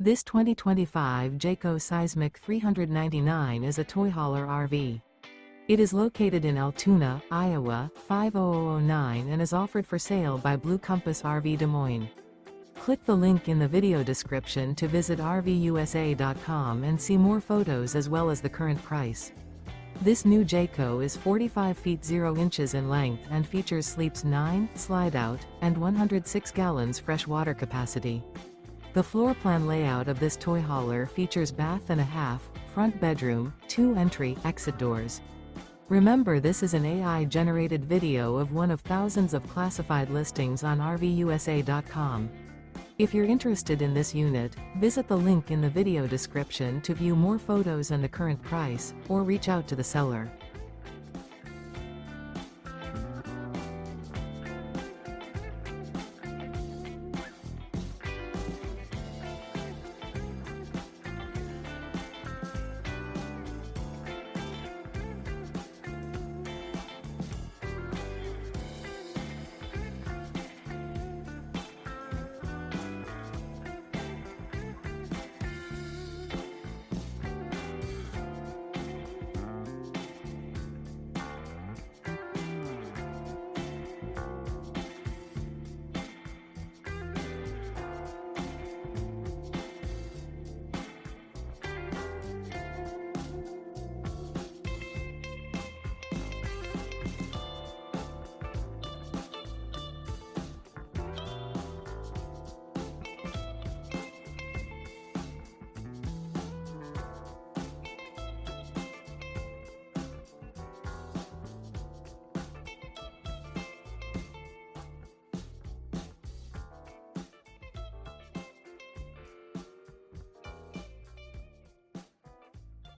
This 2025 Jayco Seismic 399 is a toy hauler RV. It is located in Altoona, Iowa, 50009 and is offered for sale by Blue Compass RV Des Moines. Click the link in the video description to visit RVUSA.com and see more photos as well as the current price. This new Jayco is 45 feet 0 inches in length and features sleeps 9, Slideout, and 106 gallons fresh water capacity. The floor plan layout of this toy hauler features bath and a half, front bedroom, 2 entry/exit doors. Remember, this is an AI-generated video of one of thousands of classified listings on RVUSA.com. If you're interested in this unit, visit the link in the video description to view more photos and the current price, or reach out to the seller.